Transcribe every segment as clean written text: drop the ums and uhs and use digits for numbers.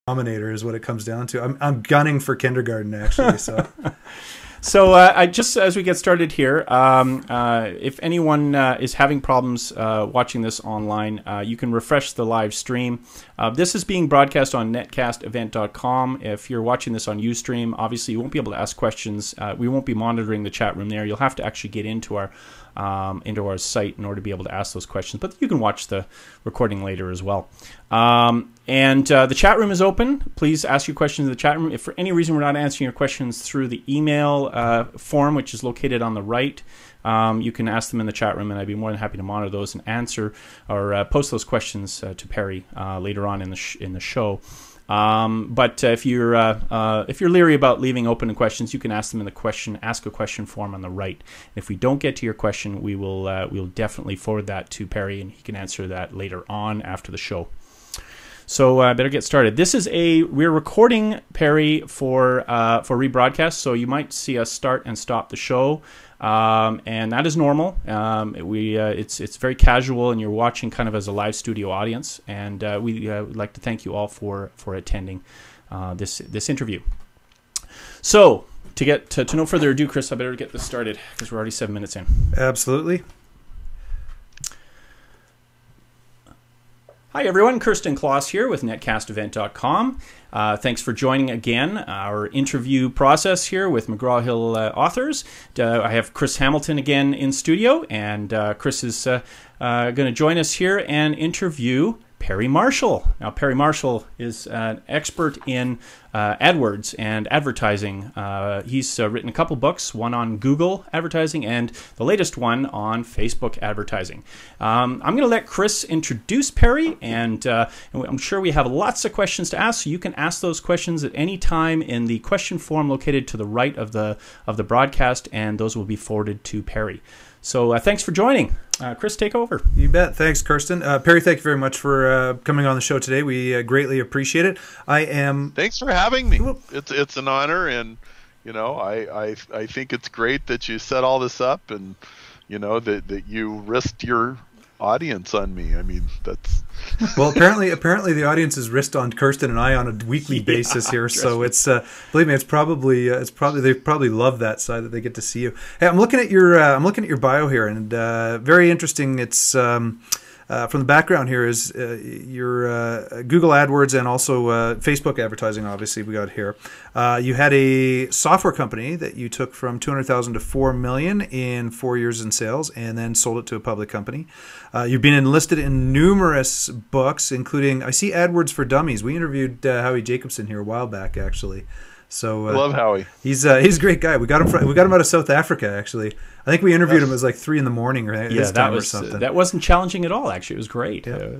denominator is what it comes down to. I'm gunning for kindergarten, actually. So. So I just, as we get started here, if anyone is having problems watching this online, you can refresh the live stream. This is being broadcast on netcastevent.com. If you're watching this on Ustream, obviously you won't be able to ask questions. We won't be monitoring the chat room there. You'll have to actually get into our site in order to be able to ask those questions. But you can watch the recording later as well. And the chat room is open. Please ask your questions in the chat room. If for any reason we're not answering your questions through the email form, which is located on the right, you can ask them in the chat room, and I'd be more than happy to monitor those and answer or post those questions to Perry later on in the show. But if you're leery about leaving open questions, you can ask them in the ask a question form on the right. And if we don't get to your question, we'll definitely forward that to Perry, and he can answer that later on after the show. So I better get started. We're recording, Perry, for rebroadcast, so you might see us start and stop the show. And that is normal. It's very casual, and you're watching kind of as a live studio audience. And we would like to thank you all for attending this interview. So to no further ado, Chris, I better get this started because we're already 7 minutes in. Absolutely. Hi everyone, Kirsten Kloss here with netcastevent.com. Thanks for joining again our interview process here with McGraw-Hill authors. I have Chris Hamilton again in studio, and Chris is going to join us here and interview Perry Marshall. Now, Perry Marshall is an expert in AdWords and advertising. He's written a couple books, one on Google advertising and the latest one on Facebook advertising. I'm going to let Chris introduce Perry, and I'm sure we have lots of questions to ask, so you can ask those questions at any time in the question form located to the right of the broadcast, and those will be forwarded to Perry. So thanks for joining. Chris, take over. You bet. Thanks, Kirsten. Perry, thank you very much for coming on the show today. We greatly appreciate it. Thanks for having me. It's an honor, and I think it's great that you set all this up, and that you risked your audience on me. I mean, that's well, apparently the audience is risked on Kirsten and I on a weekly basis here. So it's believe me, it's probably they probably love that side that they get to see you. Hey, I'm looking at your bio here, and very interesting. It's from the background here is your Google AdWords and also Facebook advertising. Obviously, we got here. You had a software company that you took from $200,000 to $4 million in 4 years in sales, and then sold it to a public company. You've been enlisted in numerous books, including I see AdWords for Dummies. We interviewed Howie Jacobson here a while back, actually. So I love Howie. He's a great guy. We got him out of South Africa, actually. I think we interviewed him. It was like 3 a.m. or his time or something. That wasn't challenging at all. Actually, it was great. Yeah.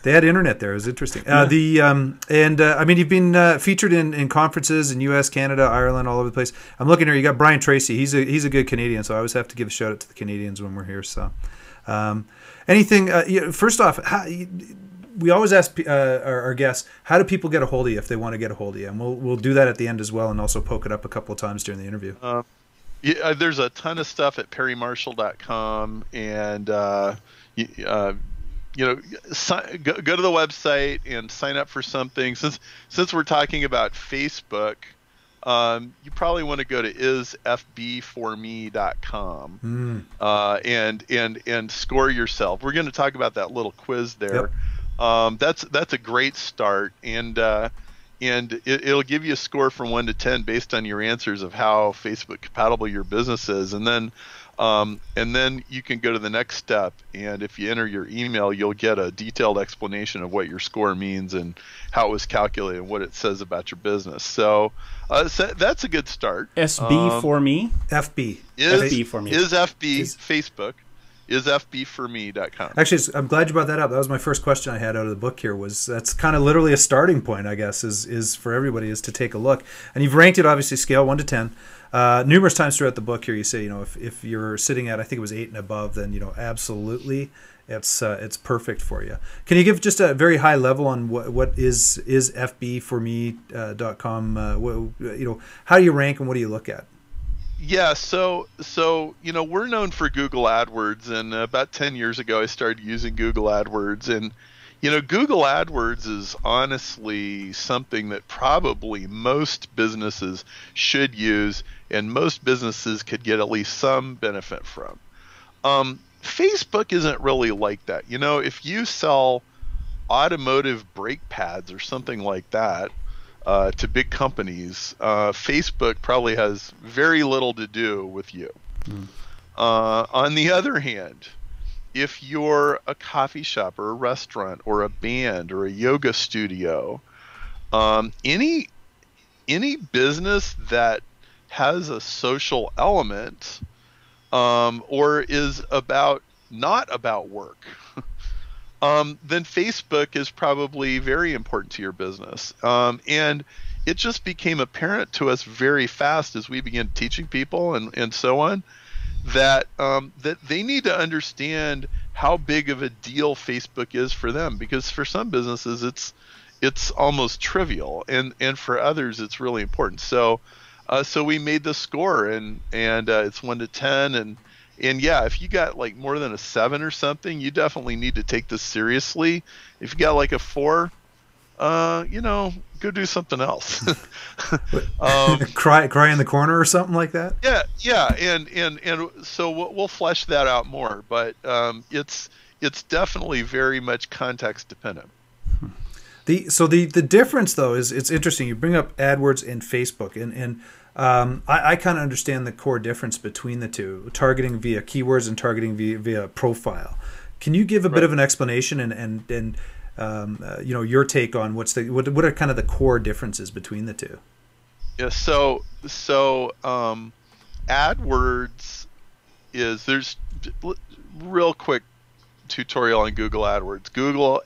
They had internet there. It was interesting. I mean, you've been featured in conferences in U.S., Canada, Ireland, all over the place. I'm looking here. You got Brian Tracy. He's a good Canadian. So I always have to give a shout out to the Canadians when we're here. So, first off, we always ask our guests, how do people get a hold of you if they want to get a hold of you? And we'll do that at the end as well, and also poke it up a couple of times during the interview. There's a ton of stuff at perrymarshall.com, and go to the website and sign up for something. Since we're talking about Facebook, you probably want to go to isfbforme.com and score yourself. We're going to talk about that little quiz there. Yep. That's a great start, and it'll give you a score from 1 to 10 based on your answers of how Facebook compatible your business is, and then you can go to the next step, and if you enter your email, you'll get a detailed explanation of what your score means and how it was calculated and what it says about your business. So that's a good start. SB for me? FB. FB for me. Is FB Facebook. isfbforme.com. Actually, I'm glad you brought that up. That was my first question I had out of the book here. That's kind of literally a starting point, I guess, is for everybody is to take a look. And you've ranked it obviously scale 1 to 10. Numerous times throughout the book here, you say if you're sitting at I think it was 8 and above, then absolutely it's perfect for you. Can you give just a very high level on what is fbforme.com? How do you rank and what do you look at? Yeah, so we're known for Google AdWords, and about 10 years ago I started using Google AdWords, and Google AdWords is honestly something that probably most businesses should use, and most businesses could get at least some benefit from. Facebook isn't really like that. If you sell automotive brake pads or something like that to big companies, Facebook probably has very little to do with you. On the other hand, if you're a coffee shop or a restaurant or a band or a yoga studio, any business that has a social element or is not about work, then Facebook is probably very important to your business. And it just became apparent to us very fast as we began teaching people and so on, that they need to understand how big of a deal Facebook is for them, because for some businesses it's almost trivial, and for others it's really important. So we made the score, and it's 1 to 10, and yeah, if you got like more than a 7 or something, you definitely need to take this seriously. If you got like a 4, go do something else. Cry in the corner or something like that. Yeah, and so we'll flesh that out more, but it's definitely very much context dependent. The difference though is, it's interesting. You bring up AdWords and Facebook, and I kind of understand the core difference between the two: targeting via keywords and targeting via profile. Can you give a bit of an explanation and your take on what are kind of the core differences between the two? Yeah, so AdWords there's real quick tutorial on Google AdWords. Google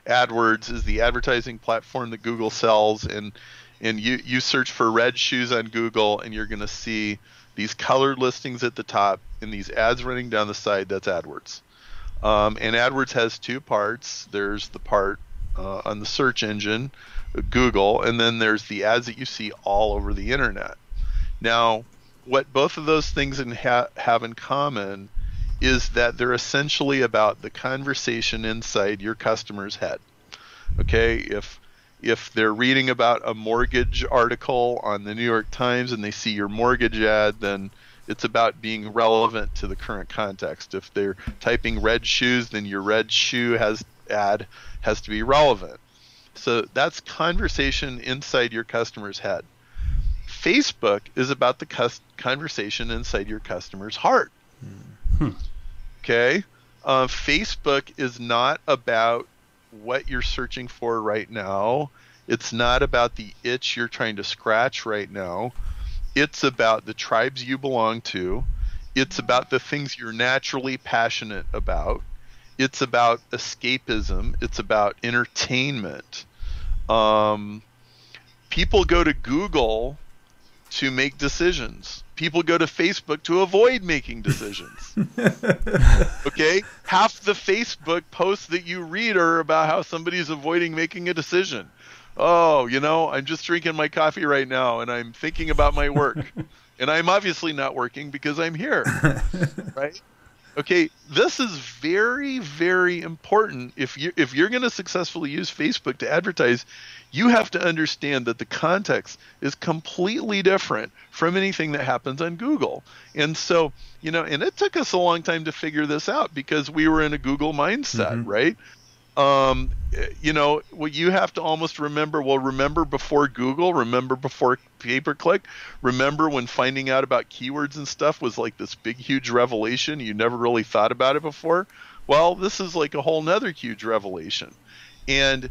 AdWords is the advertising platform that Google sells, and you search for red shoes on Google, and you're going to see these colored listings at the top and these ads running down the side. That's AdWords. And AdWords has two parts. There's the part on the search engine, Google, and then there's the ads that you see all over the internet. Now, what both of those things have in common is that they're essentially about the conversation inside your customer's head. Okay, if they're reading about a mortgage article on the New York Times and they see your mortgage ad, then it's about being relevant to the current context. If they're typing red shoes, then your red shoe ad has to be relevant. So that's conversation inside your customer's head. Facebook is about the conversation inside your customer's heart. Okay? Facebook is not about what you're searching for right now. It's not about the itch you're trying to scratch right now. It's about the tribes you belong to. It's about the things you're naturally passionate about. It's about escapism. It's about entertainment. People go to Google to make decisions. People go to Facebook to avoid making decisions. Okay? Half the Facebook posts that you read are about how somebody's avoiding making a decision. Oh, I'm just drinking my coffee right now and I'm thinking about my work. And I'm obviously not working because I'm here. Right? Okay, this is very, very important. If you're going to successfully use Facebook to advertise, you have to understand that the context is completely different from anything that happens on Google. And so, and it took us a long time to figure this out because we were in a Google mindset, right? What you have to almost remember before Google, remember before pay-per-click, remember when finding out about keywords and stuff was like this big, huge revelation. You never really thought about it before. Well, this is like a whole nother huge revelation. And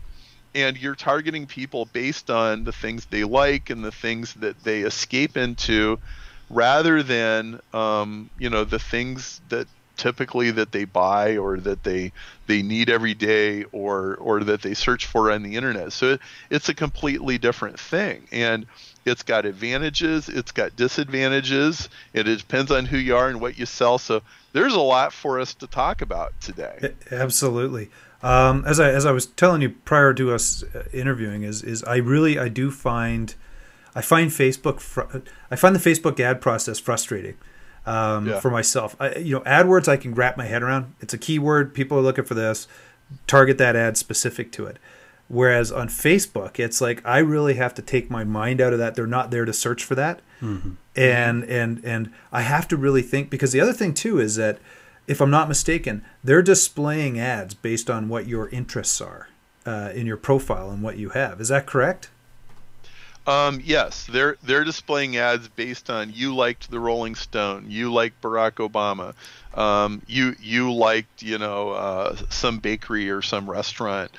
you're targeting people based on the things they like and the things that they escape into, rather than, the things that typically that they buy or that they need every day or that they search for on the internet. So it's a completely different thing, and it's got advantages, it's got disadvantages, and it depends on who you are and what you sell. So there's a lot for us to talk about today. Absolutely. As I was telling you prior to us interviewing, I find the Facebook ad process frustrating. For myself, AdWords I can wrap my head around. It's a keyword. People are looking for this. target that ad specific to it. Whereas on Facebook, it's like I really have to take my mind out of that. They're not there to search for that. And I have to really think, because the other thing too is that if I'm not mistaken, they're displaying ads based on what your interests are in your profile and what you have. Is that correct? Yes, they're displaying ads based on you liked the Rolling Stone, you liked Barack Obama, you liked some bakery or some restaurant,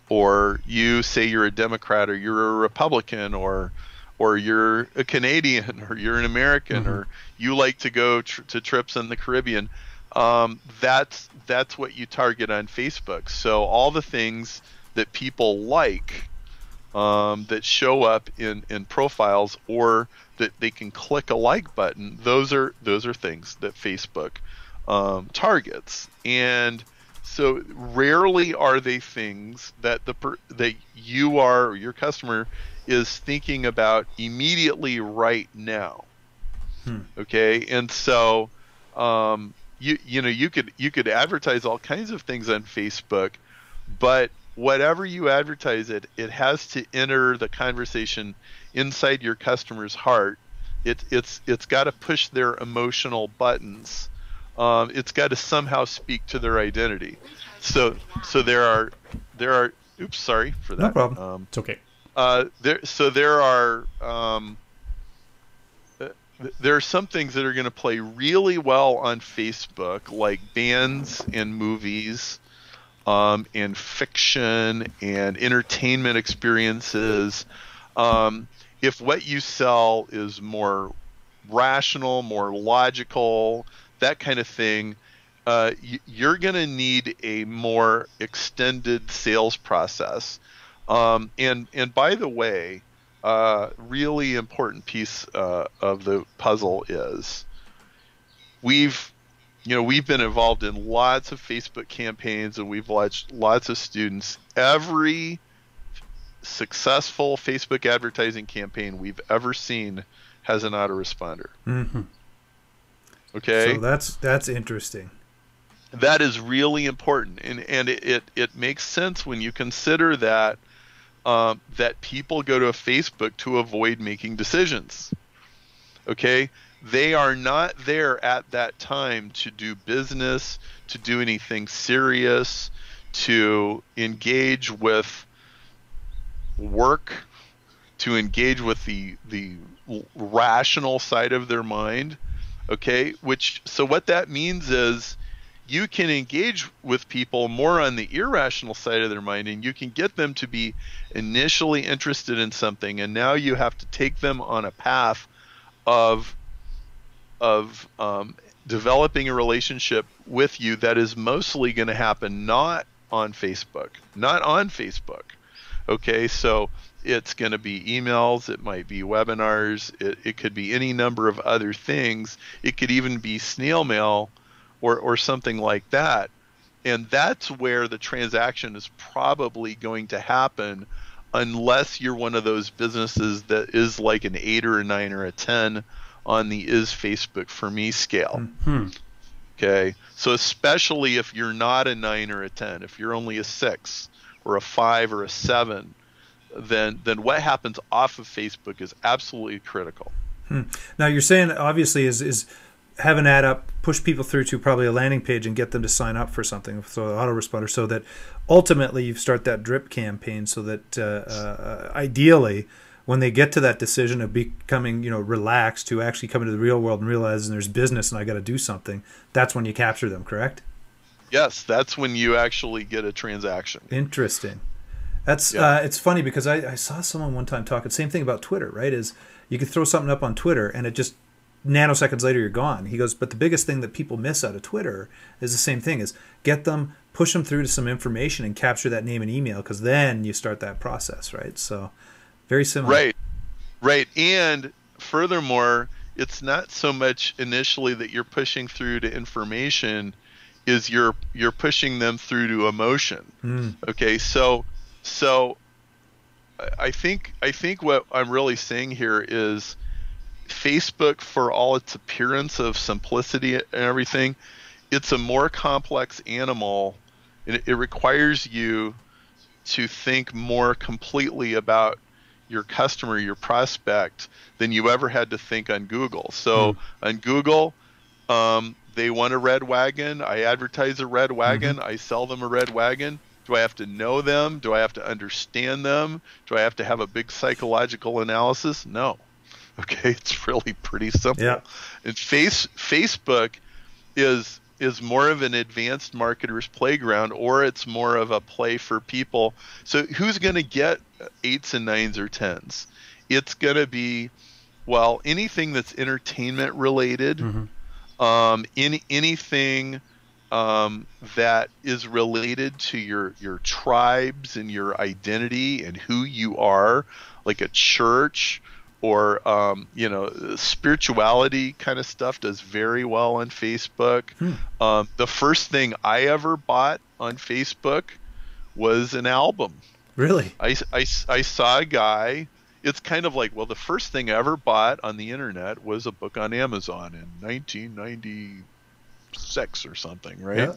or you say you're a Democrat or you're a Republican or you're a Canadian or you're an American or you like to go to trips in the Caribbean. That's what you target on Facebook. So all the things that people like, that show up in profiles or that they can click a like button, those are things that Facebook targets. And so rarely are they things that that you are, or your customer is thinking about immediately right now. Okay, and so you could advertise all kinds of things on Facebook, but whatever you advertise, it has to enter the conversation inside your customer's heart. It's got to push their emotional buttons. It's got to somehow speak to their identity. So there are. Oops, sorry for that. No problem. It's okay. There are some things that are going to play really well on Facebook, like bands and movies, and fiction and entertainment experiences. If what you sell is more rational, more logical, that kind of thing, you're going to need a more extended sales process. And by the way, really important piece of the puzzle is we've been involved in lots of Facebook campaigns, and we've watched lots of students. Every successful Facebook advertising campaign we've ever seen has an autoresponder. Okay, so that's interesting. That is really important, and it makes sense when you consider that that people go to Facebook to avoid making decisions. Okay, they are not there at that time to do business, to do anything serious, to engage with work, to engage with the rational side of their mind. Okay, so what that means is you can engage with people more on the irrational side of their mind, and you can get them to be initially interested in something, and now you have to take them on a path of developing a relationship with you that is mostly going to happen not on Facebook. Okay, so it's going to be emails, it might be webinars, it could be any number of other things. It could even be snail mail or something like that. And that's where the transaction is probably going to happen, unless you're one of those businesses that is like an 8 or a 9 or a 10 on the is Facebook for me scale. Okay, so especially if you're not a 9 or a 10, if you're only a 6 or a 5 or a 7, then what happens off of Facebook is absolutely critical. Now you're saying obviously is have an ad up, push people through to probably a landing page and get them to sign up for something, so autoresponder, so that ultimately you start that drip campaign, so that ideally when they get to that decision of becoming relaxed to actually come into the real world and realizing there's business and I got to do something, that's when you capture them, correct? Yes, that's when you actually get a transaction. Interesting. That's it's funny because I saw someone one time talking same thing about Twitter, right? Is you could throw something up on Twitter and it just nanoseconds later you're gone. He goes, but the biggest thing that people miss out of Twitter is the same thing, is get them, push them through to some information and capture that name and email, because then you start that process, right? So very similar. Right. And furthermore, it's not so much initially that you're pushing through to information, is you're pushing them through to emotion. Okay, so I think what I'm really saying here is Facebook, for all its appearance of simplicity and everything, it's a more complex animal It requires you to think more completely about your customer, your prospect, than you ever had to think on Google. So on Google, they want a red wagon. I advertise a red wagon. I sell them a red wagon. Do I have to know them? Do I have to understand them? Do I have to have a big psychological analysis? No. Okay, it's really pretty simple. Yeah. And Facebook is more of an advanced marketer's playground, or it's more of a play for people. So who's going to get 8s and 9s or 10s? It's going to be, well, anything that's entertainment related, anything that is related to your tribes and your identity and who you are, like a church or spirituality kind of stuff does very well on Facebook. The first thing I ever bought on Facebook was an album. Really? I saw a guy. It's kind of like, well, the first thing I ever bought on the internet was a book on Amazon in 1996 or something, right?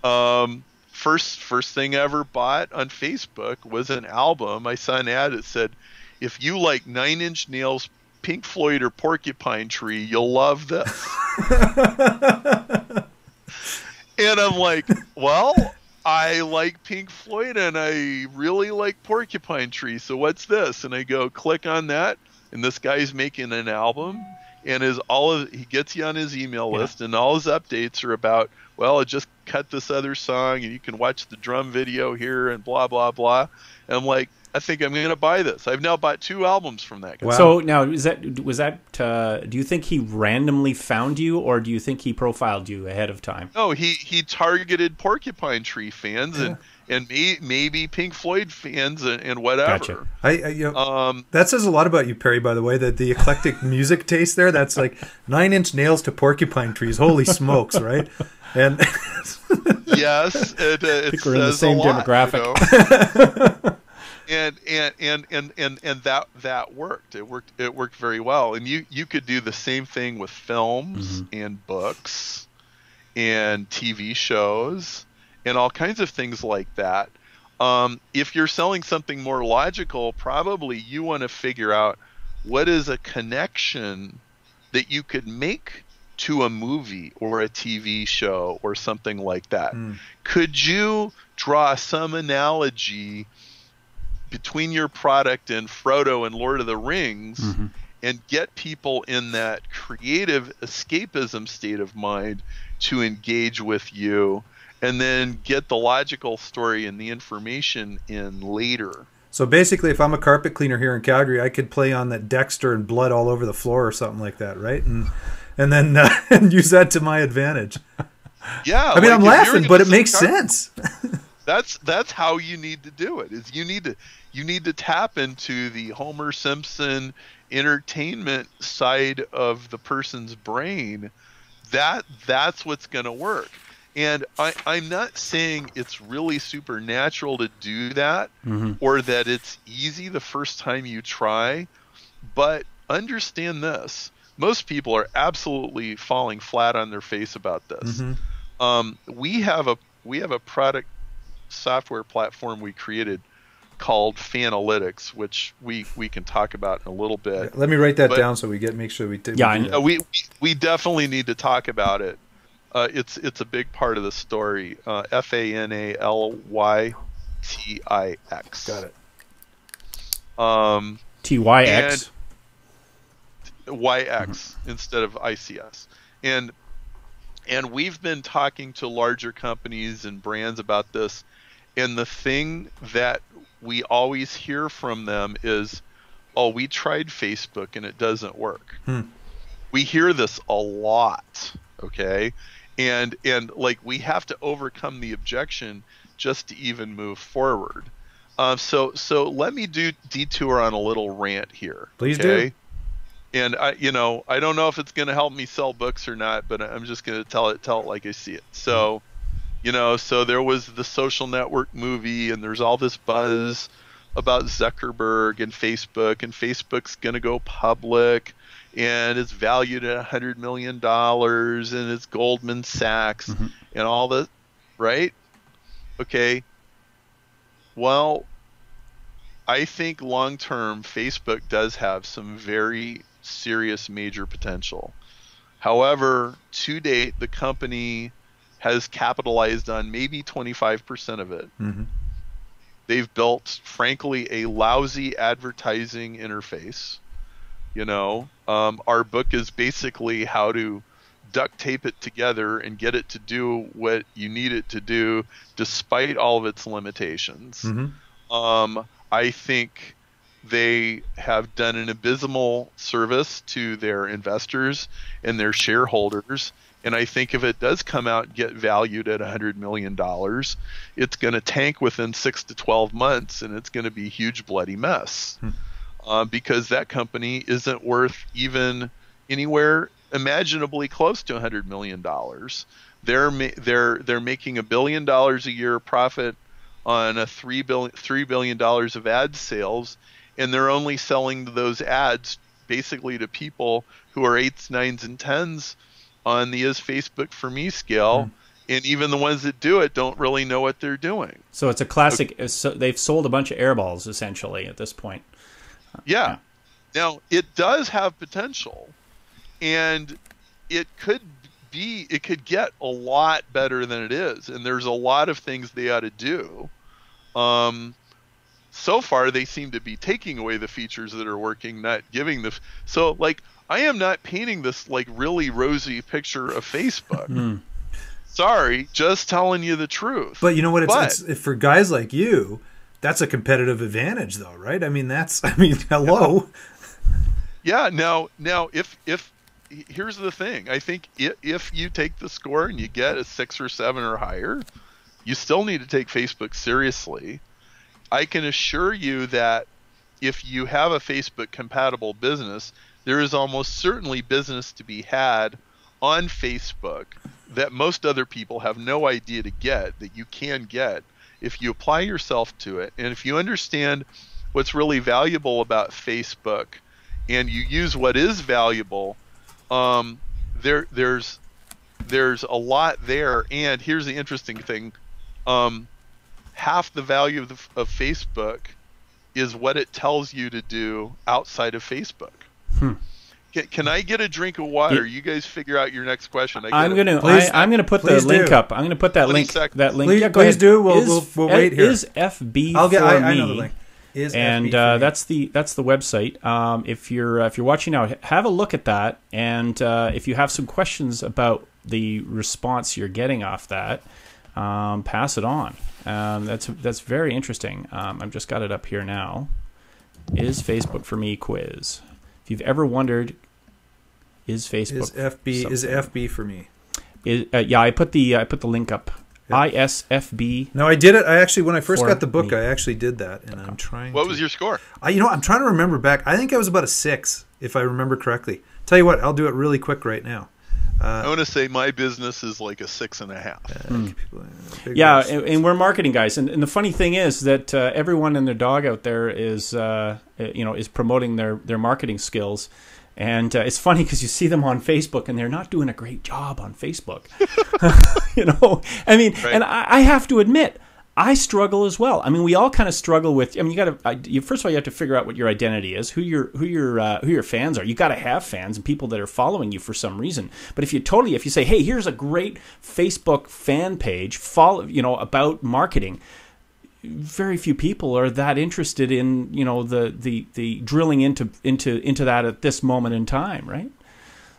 Yeah. First thing I ever bought on Facebook was an album. I saw an ad that said, if you like Nine Inch Nails, Pink Floyd, or Porcupine Tree, you'll love this. And I'm like, well, I like Pink Floyd and I really like Porcupine Tree, so what's this? And I go, click on that, and this guy's making an album, and he gets you on his email list, and all his updates are about, well, I just cut this other song, and you can watch the drum video here, and blah, blah, blah. And I'm like, I think I'm going to buy this. I've now bought 2 albums from that guy. Wow. So now, do you think he randomly found you, or do you think he profiled you ahead of time? No, he targeted Porcupine Tree fans and maybe Pink Floyd fans and whatever. Gotcha. That says a lot about you, Perry, by the way, that the eclectic music taste there, that's like 9 Inch Nails to Porcupine Trees. Holy smokes, right? And yes, it think we're in the same demographic. And that worked. It worked very well. And you could do the same thing with films and books and TV shows and all kinds of things like that. If you're selling something more logical, probably you want to figure out what is a connection that you could make to a movie or a TV show or something like that. Could you draw some analogy between your product and Frodo and Lord of the Rings and get people in that creative escapism state of mind to engage with you, and then get the logical story and the information in later. So basically, if I'm a carpet cleaner here in Calgary, I could play on that Dexter and blood all over the floor or something like that, right? And then and use that to my advantage. Yeah. I mean, I'm laughing, but it makes sense. That's how you need to do it. Is you need to tap into the Homer Simpson entertainment side of the person's brain. That's what's going to work. And I'm not saying it's really supernatural to do that or that it's easy the first time you try, but understand this. Most people are absolutely falling flat on their face about this. We have a product software platform we created called Fan-alytics, which we can talk about in a little bit. Let me write that down so make sure we do. Yeah, we definitely need to talk about it. It's a big part of the story. Fanalytix. Got it. TYX. YX instead of ICS. And we've been talking to larger companies and brands about this, and the thing that we always hear from them is, oh, we tried Facebook and it doesn't work. We hear this a lot, okay? And like, we have to overcome the objection just to even move forward. So let me detour on a little rant here. Please do. And I don't know if it's going to help me sell books or not, but I'm just going to tell it like I see it. So, so there was the Social Network movie, and there's all this buzz about Zuckerberg and Facebook's going to go public, and it's valued at $100 million, and it's Goldman Sachs and all that, right? Okay. Well, I think long term, Facebook does have some very serious major potential. However, to date, the company has capitalized on maybe 25% of it. Mm-hmm. They've built, frankly, a lousy advertising interface. Our book is basically how to duct tape it together and get it to do what you need it to do, despite all of its limitations. Mm-hmm. I think they have done an abysmal service to their investors and their shareholders. And I think if it does come out and get valued at $100 million, it's going to tank within 6 to 12 months, and it's going to be a huge bloody mess. Because that company isn't worth even anywhere imaginably close to $100 million. They're making $1 billion a year profit on a $3 billion of ad sales, and they're only selling those ads basically to people who are 8s, 9s, and 10s on the Is Facebook for Me scale. And even the ones that do it don't really know what they're doing. So it's a classic. So they've sold a bunch of airballs essentially at this point. Yeah. Now, it does have potential, and it could get a lot better than it is, and there's a lot of things they ought to do. So far, they seem to be taking away the features that are working, not giving the... So, I am not painting this, really rosy picture of Facebook. Sorry, just telling you the truth. But you know what? It's for guys like you... That's a competitive advantage, though, right? Hello. Yeah. Now, if here's the thing, I think if you take the score and you get a 6 or 7 or higher, you still need to take Facebook seriously. I can assure you that if you have a Facebook compatible business, there is almost certainly business to be had on Facebook that most other people have no idea to get, that you can get if you apply yourself to it. And if you understand what's really valuable about Facebook and you use what is valuable, there's a lot there. And here's the interesting thing. Half the value of Facebook is what it tells you to do outside of Facebook. Can I get a drink of water? You guys figure out your next question. I'm gonna put the link up. I'm gonna put that link. That link. Please, yeah, go ahead. do. We'll wait here. Is FB for me? I know the link. That's the website. If you're watching now, have a look at that. And if you have some questions about the response you're getting off that, pass it on. That's very interesting. I've just got it up here now. Is Facebook for me quiz? If you've ever wondered, is Facebook is FB for me? I put the link up. Yep. ISFB. No, I did it. I actually, when I first got the book, I actually did that, and I'm trying. What was your score? I'm trying to remember back. I think I was about a 6, if I remember correctly. Tell you what, I'll do it really quick right now. I want to say my business is like a 6.5. Yeah, and we're marketing guys, and the funny thing is that everyone and their dog out there is promoting their marketing skills, and it's funny because you see them on Facebook and they're not doing a great job on Facebook. Right. And I have to admit, I struggle as well. We all kind of struggle with. First of all, you have to figure out what your identity is, who your fans are. You got to have fans and people that are following you for some reason. But if you say, hey, here's a great Facebook fan page, about marketing, very few people are that interested in the drilling into that at this moment in time, right?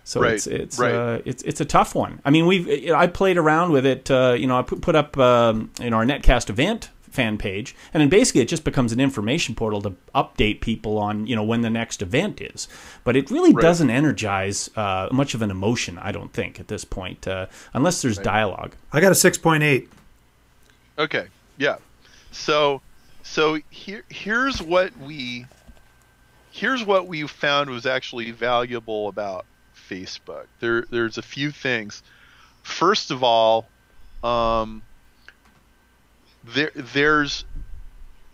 So right. It's a tough one. I played around with it. I put up our Netcast event fan page, and then basically it just becomes an information portal to update people on when the next event is. But it really doesn't energize much of an emotion, I don't think, at this point, unless there's dialogue. I got a 6.8. Okay, yeah. So here's what we found was actually valuable about Facebook. There's a few things. First of all,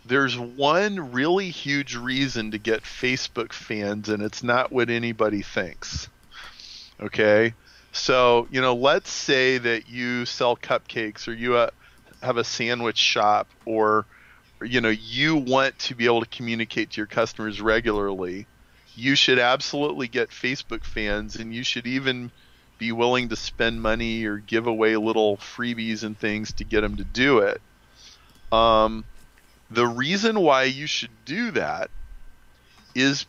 there's one really huge reason to get Facebook fans, and it's not what anybody thinks. Okay, so let's say that you sell cupcakes, or you have a sandwich shop, or you want to be able to communicate to your customers regularly, you should absolutely get Facebook fans, and you should even be willing to spend money or give away little freebies and things to get them to do it. The reason why you should do that is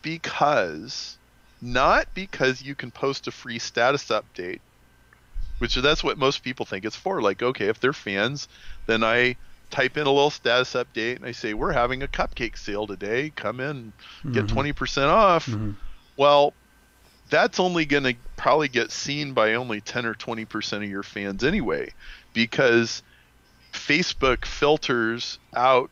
not because you can post a free status update, which that's what most people think it's for. Like, okay, if they're fans, then I type in a little status update and I say, we're having a cupcake sale today. Come in, get 20% off. Well, that's only going to probably get seen by only 10 or 20% of your fans anyway, because Facebook filters out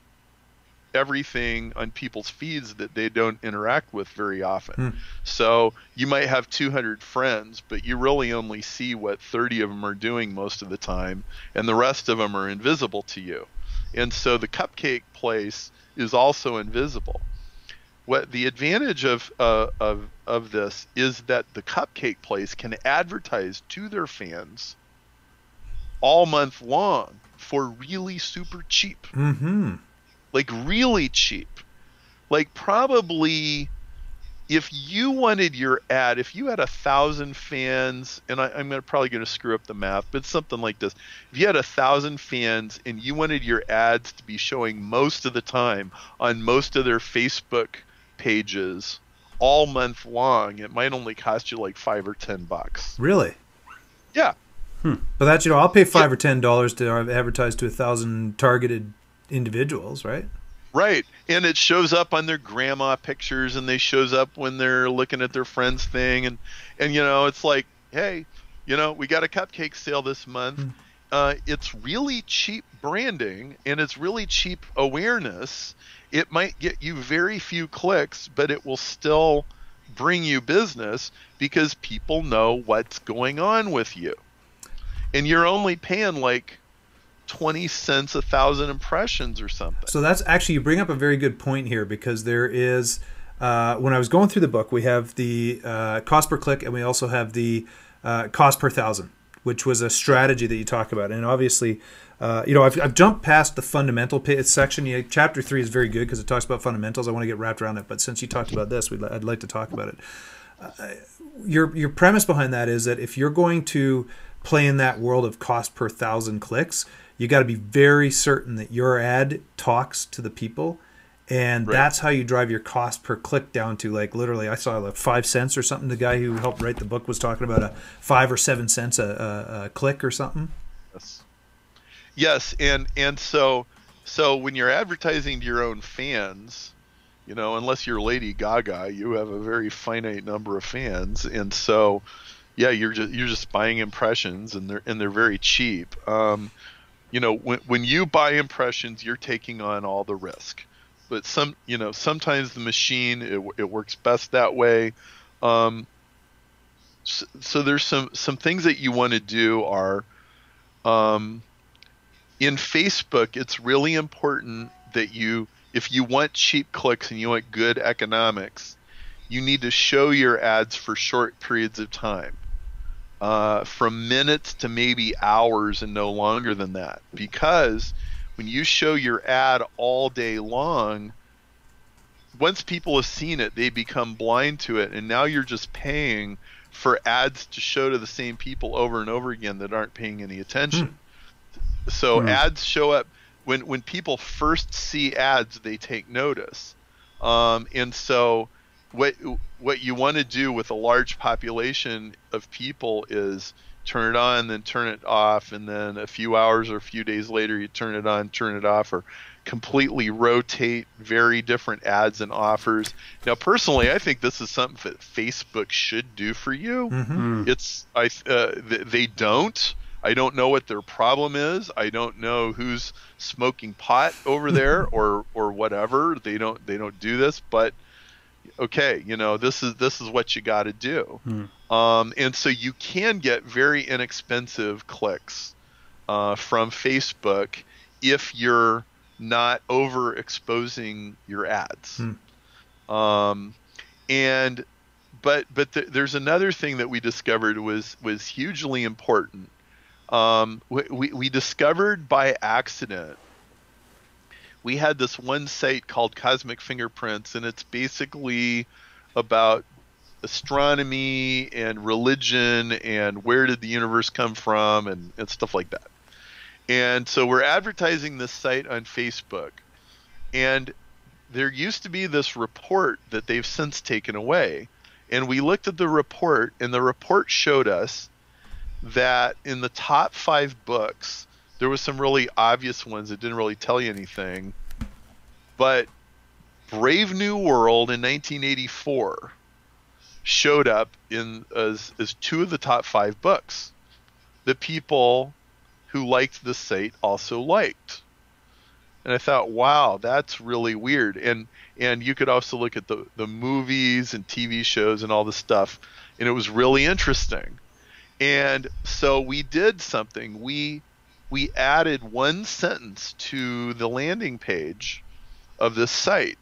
everything on people's feeds that they don't interact with very often. So you might have 200 friends, but you really only see what 30 of them are doing most of the time, and the rest of them are invisible to you. And so the cupcake place is also invisible. What the advantage of this is that the cupcake place can advertise to their fans all month long for really super cheap. Like really cheap. Like probably if you wanted your ad, if you had 1,000 fans, and I'm probably going to screw up the math, but something like this. If you had 1,000 fans and you wanted your ads to be showing most of the time on most of their Facebook pages all month long, it might only cost you like $5 or $10. Really? Yeah. But that's, I'll pay $5 or $10 to advertise to 1,000 targeted individuals, right? Right. And it shows up on their grandma pictures, and they shows up when they're looking at their friend's thing, and it's like, hey, we got a cupcake sale this month. It's really cheap branding, and it's really cheap awareness. It might get you very few clicks, but it will still bring you business because people know what's going on with you. And you're only paying like 20 cents 1,000 impressions or something. So that's actually, you bring up a very good point here, because there is, when I was going through the book, we have the cost per click, and we also have the cost per thousand, which was a strategy that you talk about. And obviously, I've jumped past the fundamental section. Chapter 3 is very good because it talks about fundamentals. I want to get wrapped around it, but since you talked about this, I'd like to talk about it. Your premise behind that is that if you're going to play in that world of cost per thousand clicks, you got to be very certain that your ad talks to the people, and that's how you drive your cost per click down to, like, literally, I saw like 5 cents or something. The guy who helped write the book was talking about a 5 or 7 cents a click or something. Yes, and so when you're advertising to your own fans, unless you're Lady Gaga, you have a very finite number of fans, and so yeah, you're just buying impressions, and they're very cheap. When you buy impressions, you're taking on all the risk. But sometimes the machine, it works best that way. So there's some things that you want to do are, in Facebook, it's really important that if you want cheap clicks and you want good economics, you need to show your ads for short periods of time. From minutes to maybe hours and no longer than that. Because when you show your ad all day long, once people have seen it, they become blind to it, and now you're just paying for ads to show to the same people over and over again that aren't paying any attention. So ads show up when people first see ads, they take notice. And so what you want to do with a large population of people is turn it on, then turn it off, and then a few hours or a few days later you turn it on, turn it off, or completely rotate very different ads and offers. Now, personally, I think this is something that Facebook should do for you. They don't. I don't know what their problem is. I don't know who's smoking pot over there or whatever. They don't do this, but okay, this is what you got to do. And so you can get very inexpensive clicks from Facebook if you're not overexposing your ads. But there's another thing that we discovered was hugely important. We discovered by accident. We had this one site called Cosmic Fingerprints, and it's basically about astronomy and religion and where did the universe come from and stuff like that. And so we're advertising this site on Facebook. And there used to be this report that they've since taken away. And we looked at the report, and the report showed us that in the top 5 books, there was some really obvious ones that didn't really tell you anything. But Brave New World in 1984 showed up as 2 of the top 5 books that people who liked the site also liked. And I thought, wow, that's really weird. And you could also look at the movies and TV shows and all this stuff, and it was really interesting. And so we did something. We added one sentence to the landing page of this site.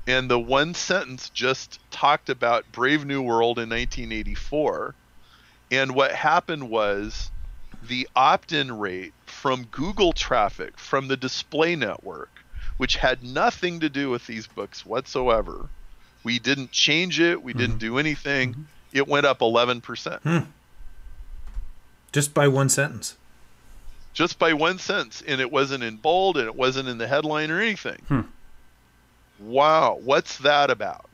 And the one sentence just talked about Brave New World in 1984. And what happened was the opt-in rate from Google traffic from the display network, which had nothing to do with these books whatsoever. We didn't change it. We didn't do anything. It went up 11%. Just by one sentence. Just by one sentence. And it wasn't in bold, and it wasn't in the headline or anything. Wow. What's that about?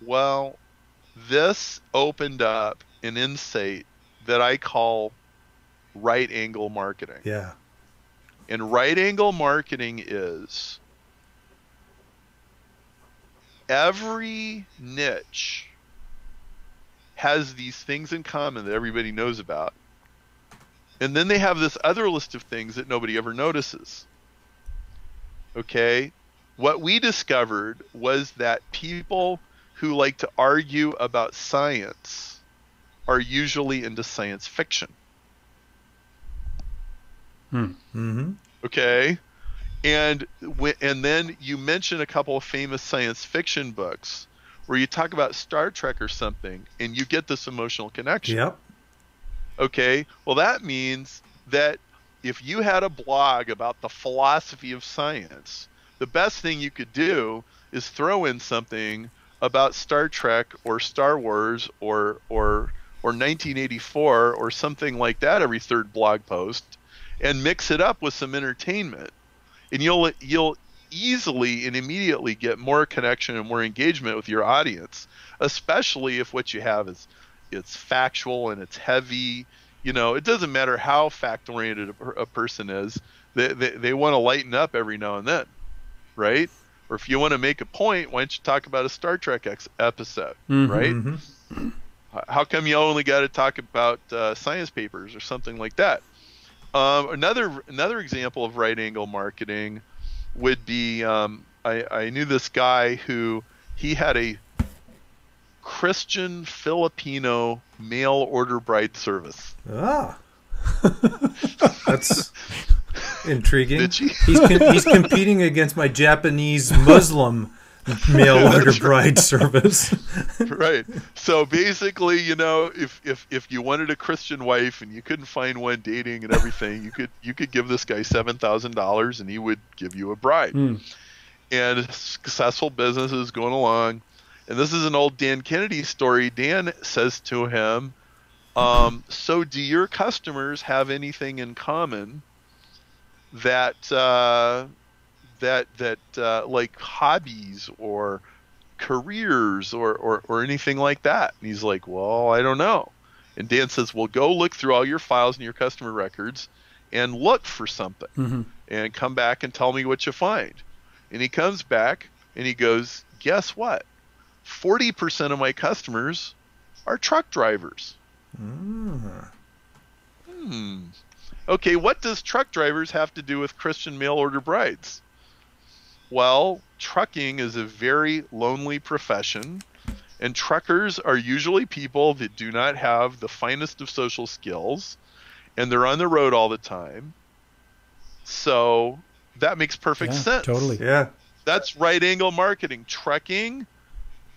Well, this opened up an insight that I call right angle marketing. Yeah. And right angle marketing is every niche has these things in common that everybody knows about. And then they have this other list of things that nobody ever notices. Okay? What we discovered was that people who like to argue about science are usually into science fiction. Okay, and then you mention a couple of famous science fiction books where you talk about Star Trek or something, and you get this emotional connection. Yep. Okay, well that means that if you had a blog about the philosophy of science, the best thing you could do is throw in something about Star Trek or Star Wars or 1984 or something like that every third blog post, and mix it up with some entertainment, and you'll easily and immediately get more connection and more engagement with your audience, especially if what you have is it's factual and it's heavy. You know, it doesn't matter how fact-oriented a person is, they want to lighten up every now and then, right? Or if you want to make a point, why don't you talk about a Star Trek episode, right? How come you only got to talk about science papers or something like that? Another example of right angle marketing would be I knew this guy who he had a Christian Filipino mail order bride service. Ah, that's intriguing. He's competing against my Japanese Muslim mail order bride service. Right. So basically, you know, if you wanted a Christian wife and you couldn't find one dating and everything, you could give this guy $7,000 and he would give you a bride. And successful business is going along. And this is an old Dan Kennedy story. Dan says to him, so do your customers have anything in common that like hobbies or careers or anything like that? And he's like, well, I don't know. And Dan says, well, go look through all your files and your customer records and look for something and come back and tell me what you find. And he comes back and he goes, guess what? 40% of my customers are truck drivers. Okay, what does truck drivers have to do with Christian mail order brides? Well, trucking is a very lonely profession, and truckers are usually people that do not have the finest of social skills, and they're on the road all the time. So that makes perfect sense. Totally. Yeah. That's right angle marketing. Trucking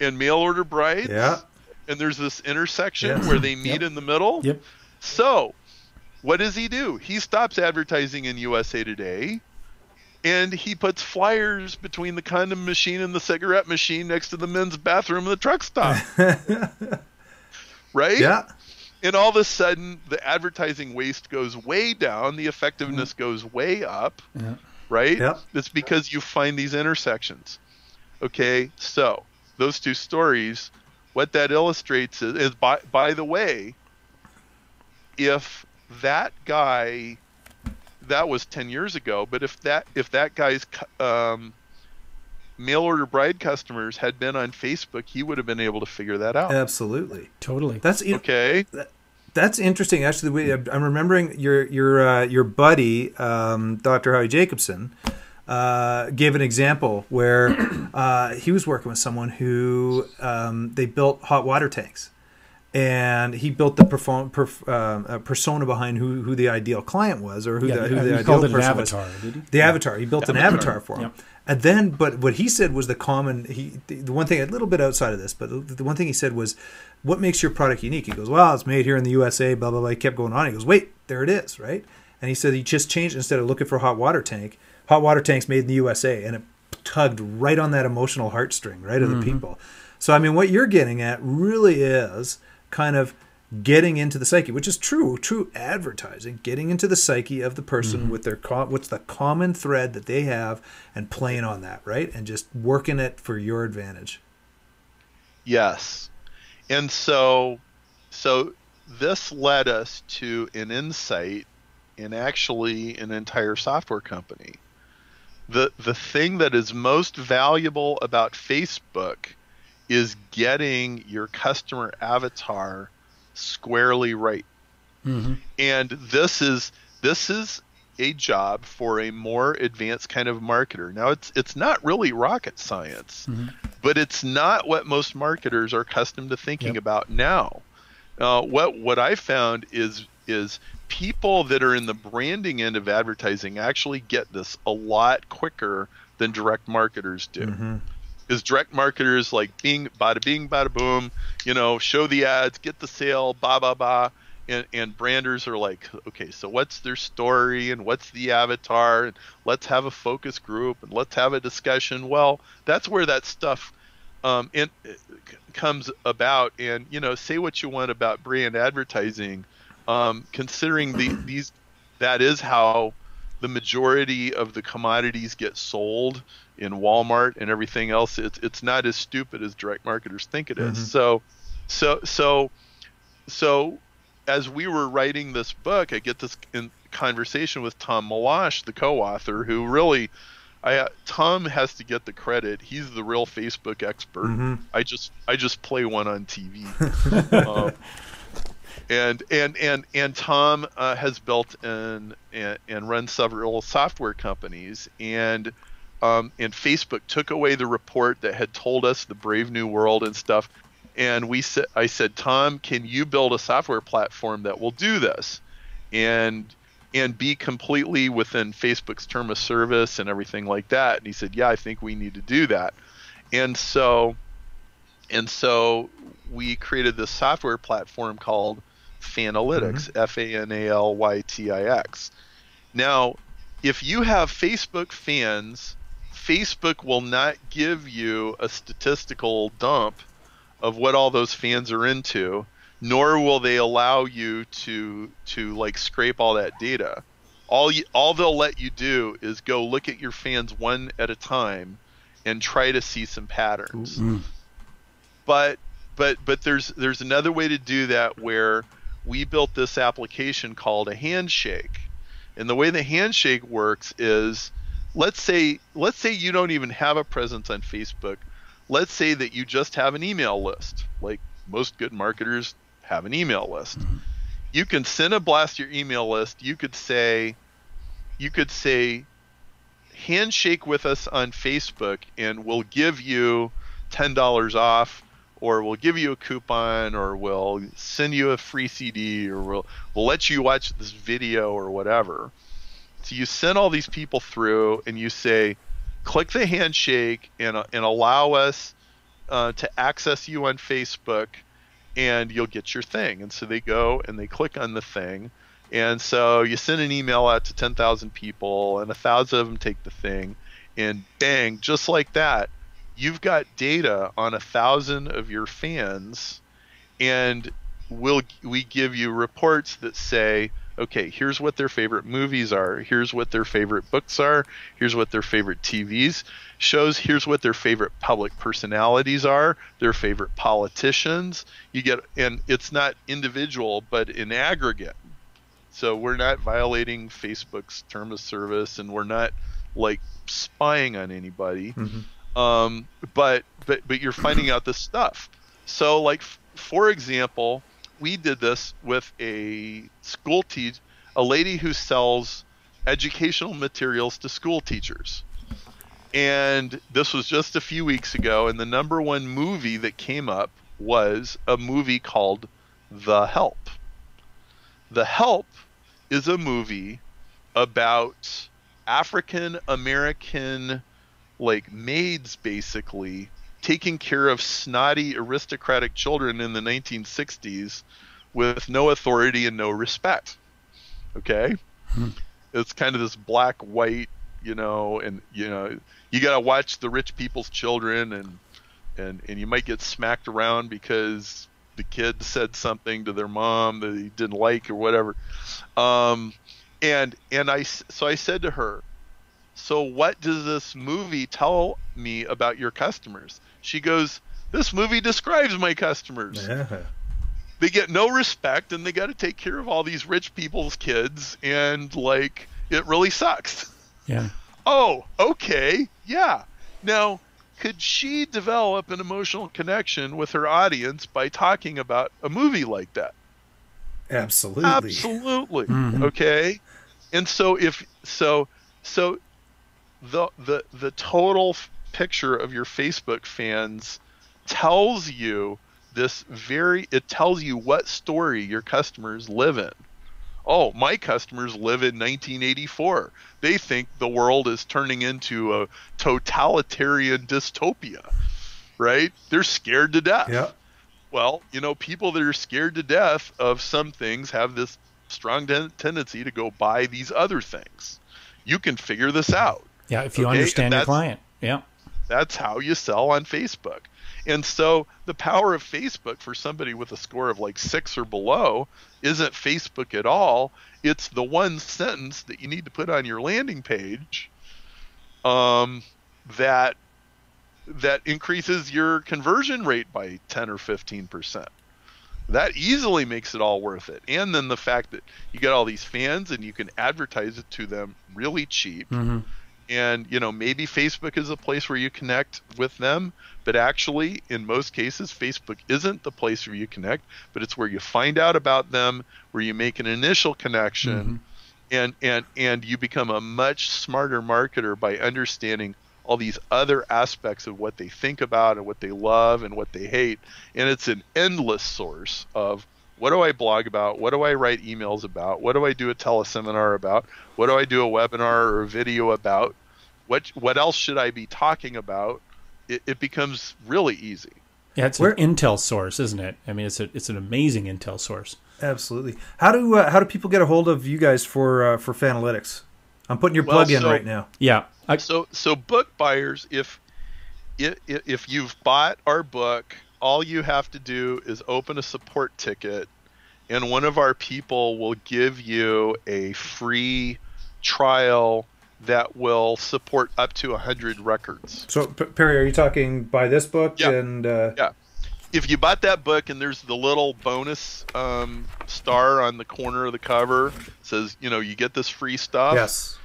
and mail order brides. Yeah. And there's this intersection where they meet in the middle. Yep. So what does he do? He stops advertising in USA Today, and he puts flyers between the condom machine and the cigarette machine next to the men's bathroom in the truck stop. Right? Yeah. And all of a sudden, the advertising waste goes way down, the effectiveness goes way up, right? Yep. It's because you find these intersections. Okay, so those two stories, what that illustrates is by the way, if that guy, that was 10 years ago, but if that guy's mail order bride customers had been on Facebook, he would have been able to figure that out. Absolutely. Totally. That's okay. That's interesting. Actually, I'm remembering your buddy, Dr. Howie Jacobson, gave an example where he was working with someone who they built hot water tanks, and he built the persona behind who the ideal client was, or who the ideal person avatar, was. Did he? The avatar. He built an avatar for him. Yep. And then, but what he said was the one thing, a little bit outside of this, but the one thing he said was, what makes your product unique? He goes, well, it's made here in the USA, blah, blah, blah. He kept going on. He goes, wait, there it is, right? And he said he just changed, instead of looking for hot water tanks made in the USA. And it tugged right on that emotional heartstring, right, of the people. So, I mean, what you're getting at really is kind of getting into the psyche, which is true advertising, getting into the psyche of the person with their what's the common thread that they have, and playing on that, right? And just working it for your advantage. Yes. And so this led us to an insight in actually an entire software company. The thing that is most valuable about Facebook is getting your customer avatar squarely right. And this is a job for a more advanced kind of marketer. Now it's not really rocket science, but it's not what most marketers are accustomed to thinking about now. What I found is people that are in the branding end of advertising actually get this a lot quicker than direct marketers do. Is direct marketers like bada bing, bada boom, show the ads, get the sale, ba ba ba, and branders are like, okay, so what's their story and what's the avatar, and let's have a focus group and let's have a discussion. Well, that's where that stuff comes about. And say what you want about brand advertising, considering that is how the majority of the commodities get sold in Walmart and everything else. It's not as stupid as direct marketers think it is. So as we were writing this book, I get this conversation with Tom Malash, the co-author, who really, Tom has to get the credit. He's the real Facebook expert. I just play one on TV. And Tom has built and run several software companies, and Facebook took away the report that had told us the Brave New World and stuff. And I said, Tom, can you build a software platform that will do this and be completely within Facebook's term of service and everything like that? And he said, yeah, I think we need to do that. And so we created this software platform called Fan-alytics, F-A-N-A-L-Y-T-I-X. Now, if you have Facebook fans, Facebook will not give you a statistical dump of what all those fans are into, nor will they allow you to like scrape all that data. All they'll let you do is go look at your fans one at a time and try to see some patterns. But there's another way to do that, where we built this application called a handshake. And the way the handshake works is, let's say you don't even have a presence on Facebook. Let's say that you just have an email list. Like most good marketers have an email list. You can send a blast to your email list. You could say, handshake with us on Facebook and we'll give you $10 off, or we'll give you a coupon, or we'll send you a free CD, or we'll let you watch this video, or whatever. So you send all these people through and you say, click the handshake and allow us to access you on Facebook, and you'll get your thing. And so they go and they click on the thing, And so you send an email out to 10,000 people, and 1,000 of them take the thing, and bang, just like that, you've got data on 1,000 of your fans, and we give you reports that say, okay, here's what their favorite movies are, here's what their favorite books are, here's what their favorite TVs shows, here's what their favorite public personalities are, their favorite politicians. You get, and it's not individual, but in aggregate. So we're not violating Facebook's term of service, and we're not like spying on anybody. But you're finding out this stuff. So like, for example, we did this with a school teacher, a lady who sells educational materials to school teachers. And this was just a few weeks ago, and the #1 movie that came up was a movie called The Help. The Help is a movie about African American, like, maids basically taking care of snotty aristocratic children in the 1960s with no authority and no respect. Okay? It's kind of this black white, you know, and you got to watch the rich people's children, and you might get smacked around because the kid said something to their mom that he didn't like or whatever. And I said to her, so what does this movie tell me about your customers? She goes, this movie describes my customers. Yeah. They get no respect, and they got to take care of all these rich people's kids, and like, it really sucks. Yeah. Oh, okay. Yeah. Now, could she develop an emotional connection with her audience by talking about a movie like that? Absolutely. Absolutely. Okay. And so the total picture of your Facebook fans tells you it tells you what story your customers live in. Oh, my customers live in 1984. They think the world is turning into a totalitarian dystopia, right? They're scared to death. Yeah. Well, people that are scared to death of some things have this strong tendency to go buy these other things. You can figure this out. Yeah, if you understand your client. Yeah. That's how you sell on Facebook. And so the power of Facebook for somebody with a score of like 6 or below isn't Facebook at all. It's the one sentence that you need to put on your landing page that increases your conversion rate by 10 or 15%. That easily makes it all worth it. And then the fact that you get all these fans and you can advertise it to them really cheap. And, maybe Facebook is a place where you connect with them, but actually, in most cases, Facebook isn't the place where you connect, but it's where you find out about them, where you make an initial connection, and you become a much smarter marketer by understanding all these other aspects of what they think about and what they love and what they hate. And it's an endless source of, what do I blog about? What do I write emails about? What do I do a teleseminar about? What do I do a webinar or a video about? What else should I be talking about? It becomes really easy. Yeah, it's an intel source, isn't it? I mean, it's an amazing intel source. Absolutely. How do people get a hold of you guys for Fan-alytics? I'm putting your plug in right now. Yeah. So book buyers, if you've bought our book, all you have to do is open a support ticket, and one of our people will give you a free trial that will support up to 100 records. So, Perry, are you talking buy this book? Yeah. And yeah. If you bought that book and there's the little bonus star on the corner of the cover, says, you get this free stuff. Yes.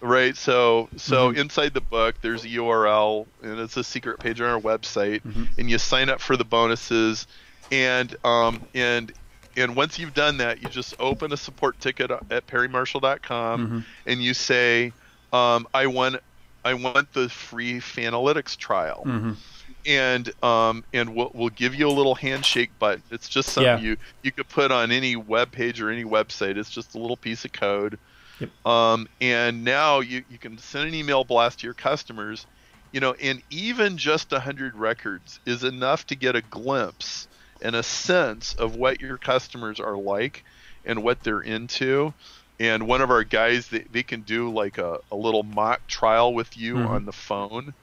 Right. So inside the book, there's a URL, and it's a secret page on our website, and you sign up for the bonuses, and once you've done that, you just open a support ticket at perrymarshall.com, and you say, I want the free Fan-alytics trial, and we'll give you a little handshake button. It's just something you could put on any web page or any website. It's just a little piece of code. Yep. And now you can send an email blast to your customers, and even just 100 records is enough to get a glimpse and a sense of what your customers are like. and what they're into. And one of our guys, they can do like a little mock trial with you on the phone.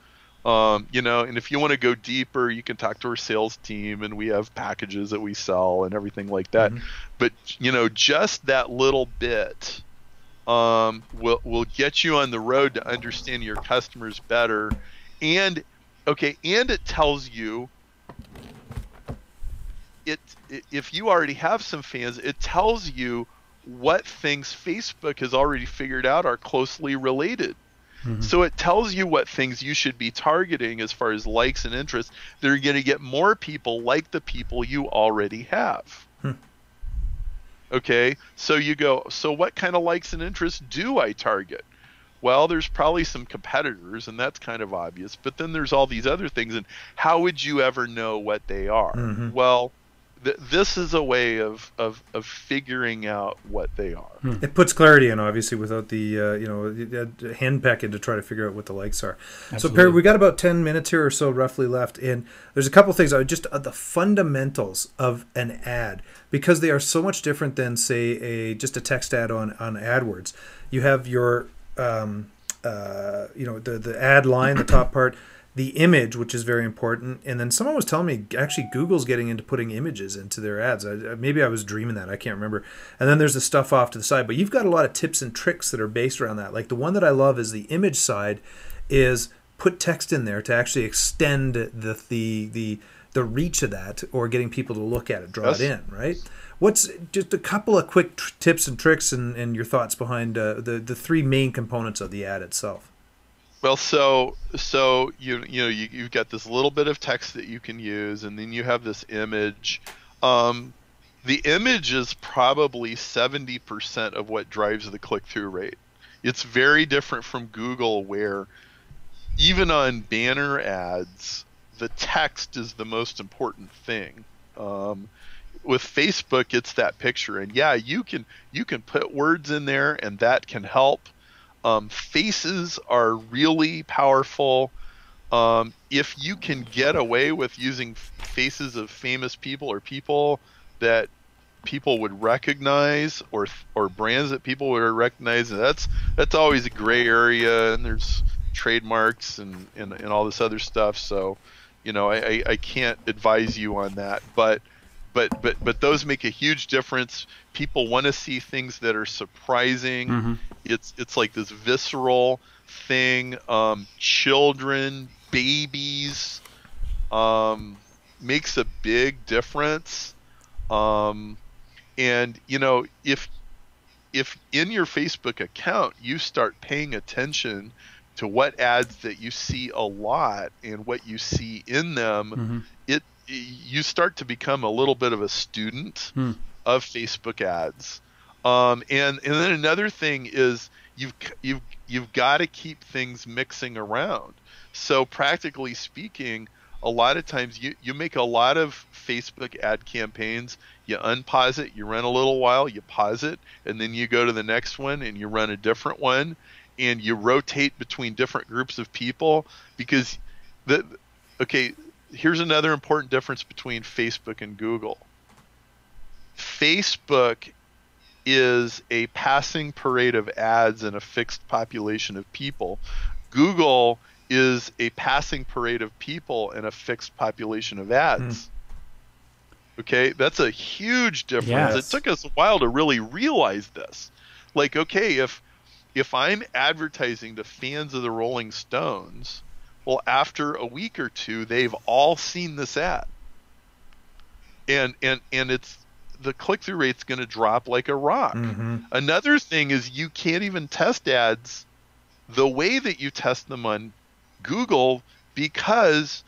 You know, and if you want to go deeper, you can talk to our sales team, and we have packages that we sell and everything like that. But, you know, just that little bit will get you on the road to understand your customers better. And, and it tells you, if you already have some fans, it tells you what things Facebook has already figured out are closely related. So it tells you what things you should be targeting as far as likes and interests. They're going to get more people like the people you already have. Okay, so you go, so what kind of likes and interests do I target? Well, there's probably some competitors, and that's kind of obvious. But then there's all these other things, and how would you ever know what they are? Well, this is a way of figuring out what they are. It puts clarity in, obviously, without the henpecking to try to figure out what the likes are. Absolutely. So, Perry, we got about 10 minutes here or so roughly left, and there's a couple things. Just the fundamentals of an ad, because they are so much different than, say, just a text ad on AdWords. You have your the ad line, the top part, the image, which is very important, and then someone was telling me actually Google's getting into putting images into their ads. Maybe I was dreaming that, I can't remember. And then there's the stuff off to the side, but you've got a lot of tips and tricks that are based around that. Like the one that I love is the image side, is put text in there to actually extend the reach of that, or getting people to look at it, draw it in, right? What's just a couple of quick tips and tricks and your thoughts behind the three main components of the ad itself? Well, so you've got this little bit of text that you can use, and then you have this image. The image is probably 70% of what drives the click-through rate. It's very different from Google, where even on banner ads, the text is the most important thing. With Facebook, it's that picture, and yeah, you can put words in there, and that can help. Faces are really powerful. If you can get away with using faces of famous people or people that people would recognize, or brands that people would recognize, that's always a gray area, and there's trademarks and all this other stuff. So, I can't advise you on that, but those make a huge difference. People want to see things that are surprising. It's like this visceral thing. Children, babies, makes a big difference. And if in your Facebook account you start paying attention to what ads that you see a lot and what you see in them, you start to become a little bit of a student of Facebook ads. And then another thing is you've got to keep things mixing around. So practically speaking, a lot of times you make a lot of Facebook ad campaigns, you unpause it, you run a little while, you pause it, and then you go to the next one and you run a different one, and you rotate between different groups of people, because here's another important difference between Facebook and Google. Facebook is a passing parade of ads and a fixed population of people. Google is a passing parade of people and a fixed population of ads. Okay, that's a huge difference. Yes. It took us a while to really realize this. Like, okay, if I'm advertising to fans of the Rolling Stones, well, after a week or two, they've all seen this ad, and it's the click-through rate's going to drop like a rock. Another thing is you can't even test ads the way that you test them on Google, because,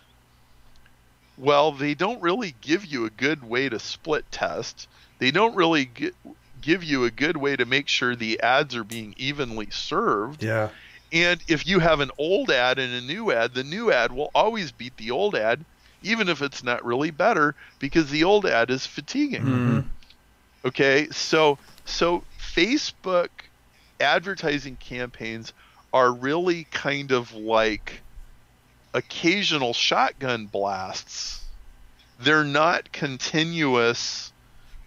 well, they don't really give you a good way to split test. They don't really give you a good way to make sure the ads are being evenly served. Yeah. And if you have an old ad and a new ad, the new ad will always beat the old ad, even if it's not really better, because the old ad is fatiguing. Okay, so Facebook advertising campaigns are really kind of like occasional shotgun blasts. They're not continuous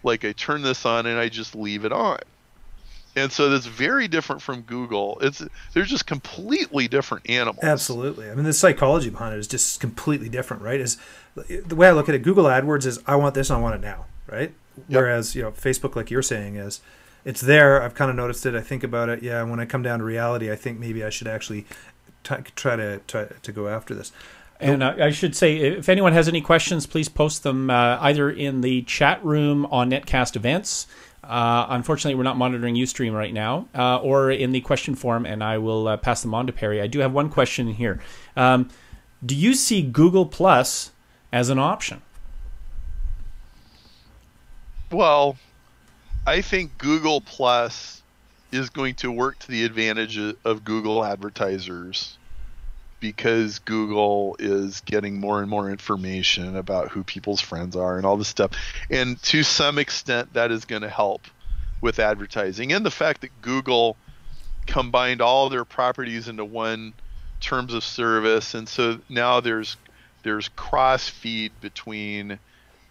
like I turn this on and I just leave it on. And so that's very different from Google. They're just completely different animals. Absolutely. I mean, the psychology behind it is just completely different, right? Is the way I look at it, Google AdWords is I want this and I want it now, right? Yep. Whereas, Facebook, like you're saying, is it's there. I've kind of noticed it. I think about it. Yeah. And when I come down to reality, I think maybe I should actually try to go after this. And I should say, if anyone has any questions, please post them either in the chat room on Netcast Events. Unfortunately, we're not monitoring Ustream right now, or in the question form, and I will pass them on to Perry. I do have one question here. Do you see Google Plus as an option? Well, I think Google Plus is going to work to the advantage of Google advertisers, because Google is getting more and more information about who people's friends are and all this stuff. And to some extent, that is going to help with advertising. And the fact that Google combined all their properties into one terms of service. And so now there's cross feed between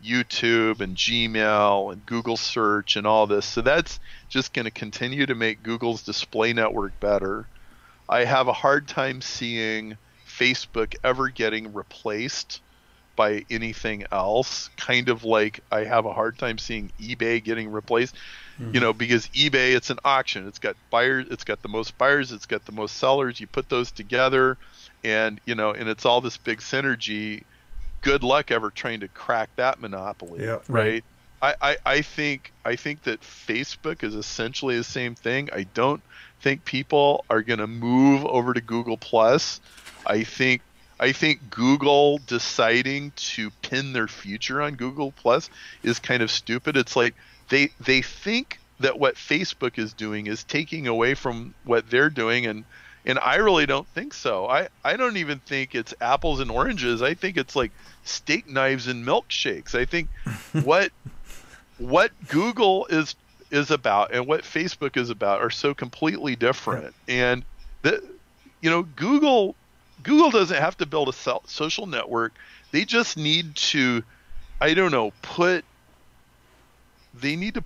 YouTube and Gmail and Google search and all this. So that's just going to continue to make Google's display network better. I have a hard time seeing Facebook ever getting replaced by anything else, kind of like I have a hard time seeing eBay getting replaced, because eBay, it's an auction. It's got buyers, it's got the most buyers, it's got the most sellers. You put those together and, and it's all this big synergy. Good luck ever trying to crack that monopoly, right? I think that Facebook is essentially the same thing. I don't think people are going to move over to Google Plus. I think Google deciding to pin their future on Google Plus is kind of stupid. It's like they think that what Facebook is doing is taking away from what they're doing, and I really don't think so. I don't even think it's apples and oranges. I think it's like steak knives and milkshakes. I think what Google is about and what Facebook is about are so completely different. And Google doesn't have to build a social network. They just need to,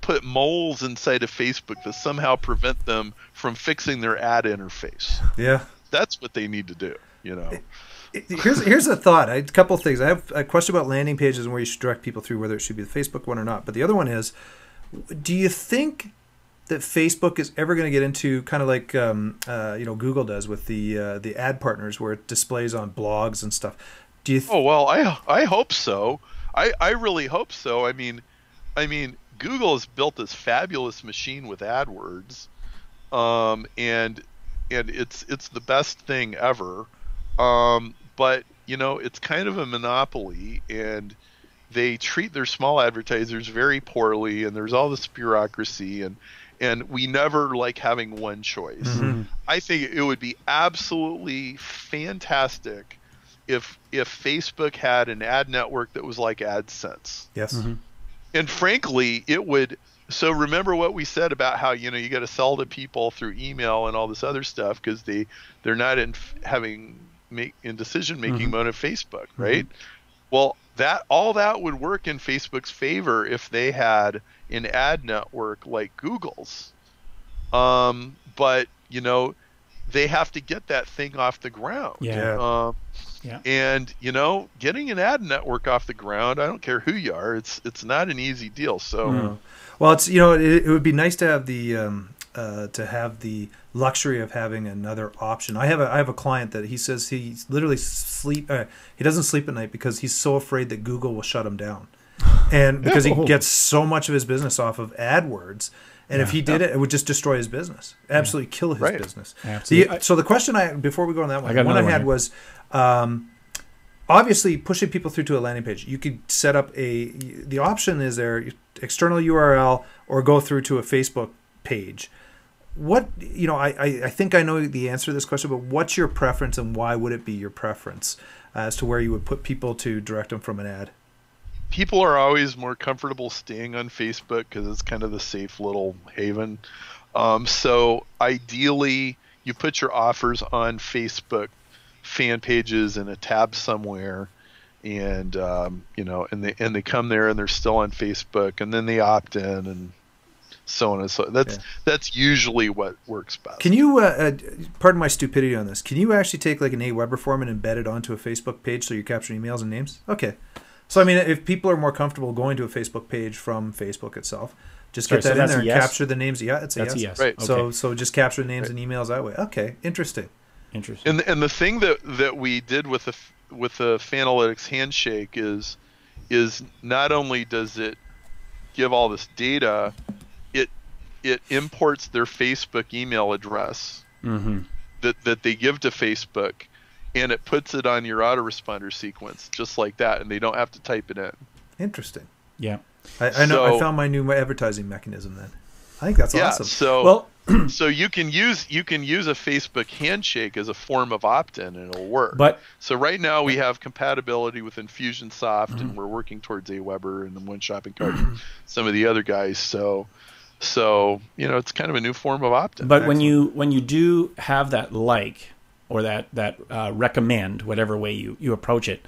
put moles inside of Facebook that somehow prevent them from fixing their ad interface. Yeah. That's what they need to do, Here's a thought. A couple of things. I have a question about landing pages and where you should direct people through, whether it should be the Facebook one or not. But the other one is, do you think that Facebook is ever going to get into kind of like Google does with the ad partners, where it displays on blogs and stuff? Do you? I hope so. I really hope so. I mean, Google has built this fabulous machine with AdWords, and it's the best thing ever. But it's kind of a monopoly, and they treat their small advertisers very poorly, and there's all this bureaucracy, and we never like having one choice. Mm-hmm. I think it would be absolutely fantastic if Facebook had an ad network that was like AdSense. Yes. Mm-hmm. And frankly, it would. So remember what we said about how, you got to sell to people through email and all this other stuff because they're not in decision making mode of Facebook, right? Mm-hmm. Well, all that would work in Facebook's favor if they had an ad network like Google's. But they have to get that thing off the ground. Yeah. And getting an ad network off the ground, I don't care who you are, it's not an easy deal. So, well, it's it would be nice to have the luxury of having another option. I have a client that he says he literally he doesn't sleep at night because he's so afraid that Google will shut him down, and because he gets so much of his business off of AdWords. And if he did it would just destroy his business, absolutely kill his business. So the question before we go on that one, I had was, obviously pushing people through to a landing page. You could set up the option is there, external URL or go through to a Facebook page. What, I think I know the answer to this question, but what's your preference and why would it be your preference as to where you would put people to direct them from an ad? People are always more comfortable staying on Facebook because it's kind of the safe little haven. So ideally, you put your offers on Facebook fan pages in a tab somewhere, and you know, and they come there and they're still on Facebook, and then they opt in, and so on and so. That's usually what works best. Can you, pardon my stupidity on this, can you actually take like an Aweber form and embed it onto a Facebook page so you're capturing emails and names? Okay. So I mean, if people are more comfortable going to a Facebook page from Facebook itself, just get that in there and capture the names. Yeah, it's a yes. Yes. Right. So just capture names and emails that way. Okay, interesting. Interesting. And the thing that we did with the Fan-alytics handshake is not only does it give all this data, it imports their Facebook email address that they give to Facebook, and it puts it on your autoresponder sequence just like that, and they don't have to type it in. Interesting. Yeah. I know. I found my new advertising mechanism then. I think that's awesome. So so you can use a Facebook handshake as a form of opt-in, and it'll work. But so right now we have compatibility with Infusionsoft, and we're working towards Aweber and the One Shopping Cart, and some of the other guys. So you know, it's kind of a new form of opt-in. But when you do have that or that recommend, whatever way you approach it,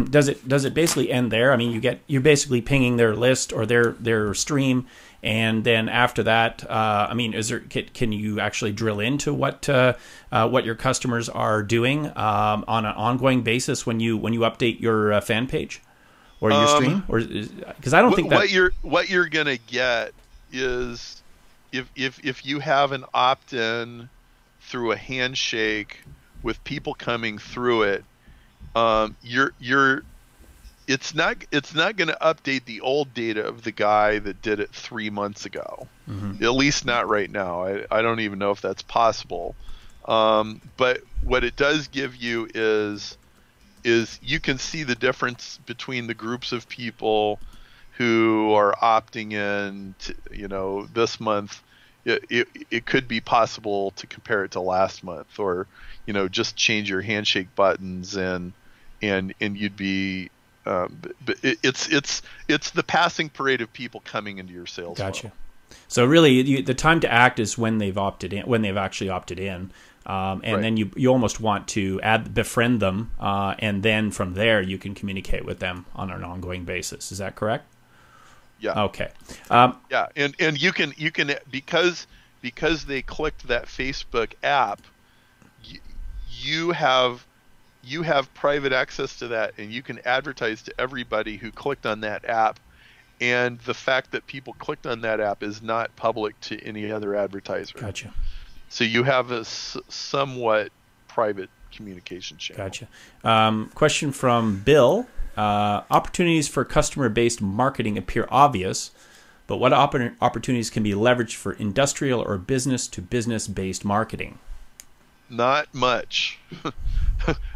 does it basically end there? I mean, you're basically pinging their list or their stream, and then after that, I mean, can you actually drill into what your customers are doing on an ongoing basis when you update your fan page or your stream? Or because I don't think that what you're gonna get is if you have an opt-in through a handshake with people coming through it, it's not going to update the old data of the guy that did it 3 months ago. At least not right now. I don't even know if that's possible. But what it does give you is you can see the difference between the groups of people who are opting in to, you know, this month. It could be possible to compare it to last month, or you know, just change your handshake buttons and you'd be it's the passing parade of people coming into your sales Gotcha. funnel. So really, the time to act is when they've actually opted in, and then you almost want to befriend them, and then from there you can communicate with them on an ongoing basis. Is that correct? Yeah. Okay. Yeah, and you can because they clicked that Facebook app, you have private access to that, and you can advertise to everybody who clicked on that app, and the fact that people clicked on that app is not public to any other advertiser. Gotcha. So you have a somewhat private communication channel. Gotcha. Question from Bill. Opportunities for customer-based marketing appear obvious, but what opportunities can be leveraged for industrial or business-to-business-based marketing? Not much.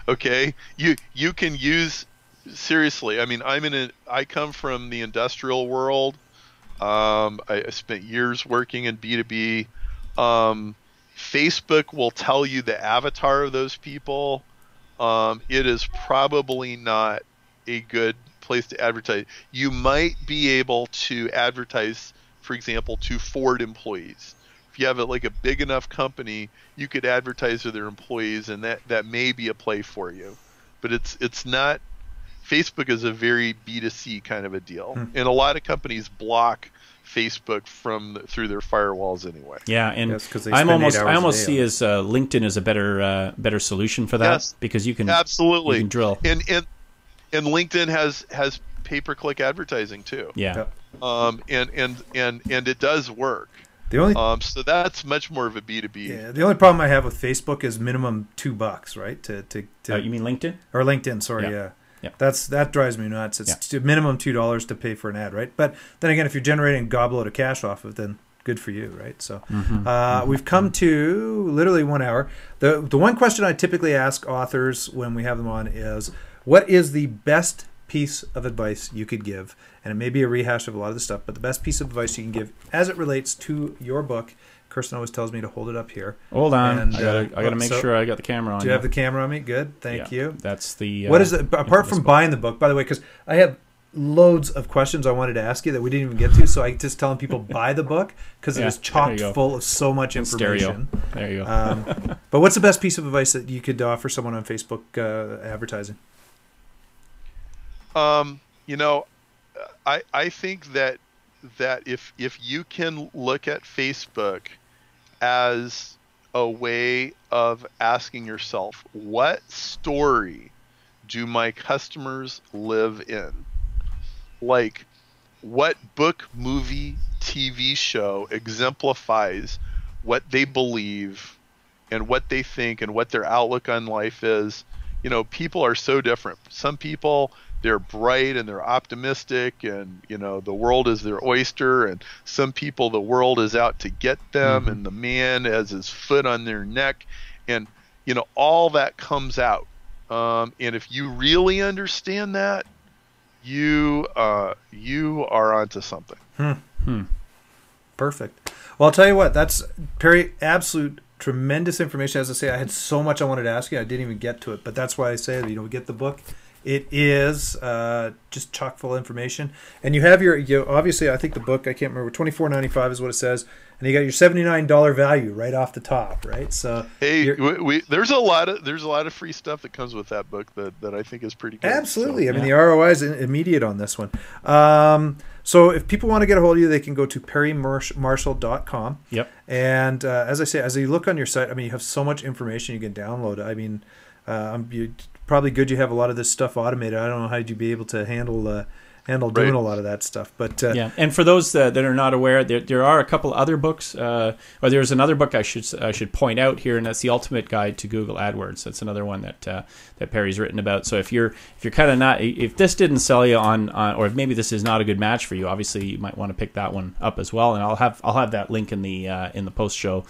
Okay, you can use, seriously. I mean, I come from the industrial world. I spent years working in B2B. Facebook will tell you the avatar of those people. It is probably not a good place to advertise. You might be able to advertise, for example, to Ford employees. If you have a big enough company, you could advertise to their employees, and that may be a play for you. But it's not. Facebook is a very B2C kind of a deal, and a lot of companies block Facebook through their firewalls anyway. Yeah, and I almost see as LinkedIn as a better solution for that. Yes, because you can absolutely you can drill. And LinkedIn has pay-per-click advertising too. Yeah. And it does work. So that's much more of a B2B. Yeah. The only problem I have with Facebook is minimum $2, right? To you mean LinkedIn? Or LinkedIn? Sorry, yeah. Yeah. That drives me nuts. It's minimum $2 to pay for an ad, right? But then again, if you're generating a gobload of cash off of it, then good for you, right? So we've come to literally 1 hour. The one question I typically ask authors when we have them on is, what is the best piece of advice you could give? And it may be a rehash of a lot of the stuff, but the best piece of advice you can give as it relates to your book. Kirsten always tells me to hold it up here. Hold on. And, I got to make sure I got the camera on. Do you have the camera on me? Good. Thank you. That's the... what is it, apart from buying the book, by the way, because I have loads of questions I wanted to ask you that we didn't even get to, so I just telling people buy the book because it is chock full of so much information. There you go. But what's the best piece of advice that you could offer someone on Facebook advertising? You know, I think that if you can look at Facebook as a way of asking yourself, what story do my customers live in? Like, what book, movie, TV show exemplifies what they believe and what they think and what their outlook on life is? You know, people are so different. Some people, they're bright and they're optimistic, and you know, the world is their oyster, and some people, the world is out to get them, and the man has his foot on their neck, and you know, all that comes out. And if you really understand that, you are onto something. Perfect. Well, I'll tell you what, that's Perry, absolute tremendous information. As I say, I had so much I wanted to ask you, I didn't even get to it, but that's why I say, you know, we get the book. It is just chock full of information, and you have obviously, I think the book, I can't remember, $24.95 is what it says, and you got your $79 value right off the top, right? So hey, there's a lot of free stuff that comes with that book that I think is pretty good. Absolutely, so, I mean the ROI is immediate on this one. So if people want to get a hold of you, they can go to perrymarshall.com. Yep. And as I say, as you look on your site, I mean, you have so much information you can download. I mean, probably good you have a lot of this stuff automated. I don't know how you'd be able to handle doing a lot of that stuff. But yeah, and for those that are not aware, there are a couple other books, or there's another book I should point out here, and that's The Ultimate Guide to Google AdWords. That's another one that Perry's written about. So if you're kind of not, if this didn't sell you on, or if maybe this is not a good match for you, obviously you might want to pick that one up as well. And I'll have that link in the post show,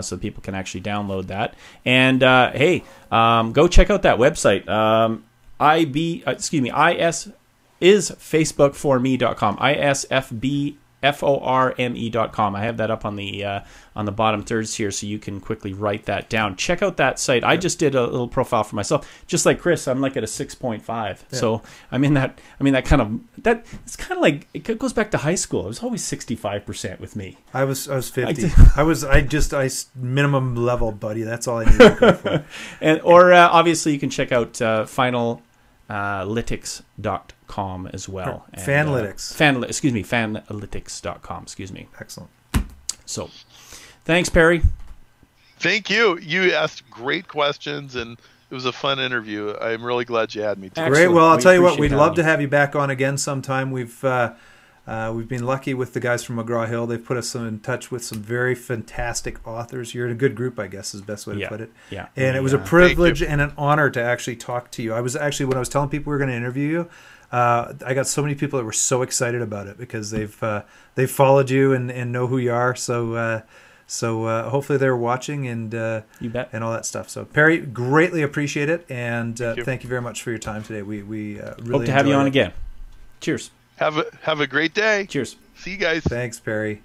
so people can actually download that. And hey, go check out that website. Is facebookforme.com, ISFBFORME.com. I have that up on the bottom thirds here, so you can quickly write that down. Check out that site. I just did a little profile for myself, just like Chris. I'm like at a 6.5, so I'm in that. I mean, it's kind of like, it goes back to high school. It was always 65% with me. I was 50. I minimum level, buddy. That's all I need to go for. And obviously you can check out Fan-alytics.com as well. Fan-alytics. Fan-alytics.com. Excuse me. Excellent. So, thanks, Perry. Thank you. You asked great questions, and it was a fun interview. I'm really glad you had me too. Great. Well, I'll tell you what, we'd love to have you back on again sometime. We've been lucky with the guys from McGraw-Hill. They've put us in touch with some very fantastic authors. You're in a good group, I guess, is the best way to put it. Yeah. And it was a privilege and an honor to actually talk to you. I was actually, when I was telling people we were going to interview you, I got so many people that were so excited about it because they've followed you and know who you are. So hopefully they're watching and you bet, and all that stuff. So Perry, greatly appreciate it, and thank you very much for your time today. We really hope to have you on again. Cheers. Have a great day. Cheers. See you guys. Thanks, Perry.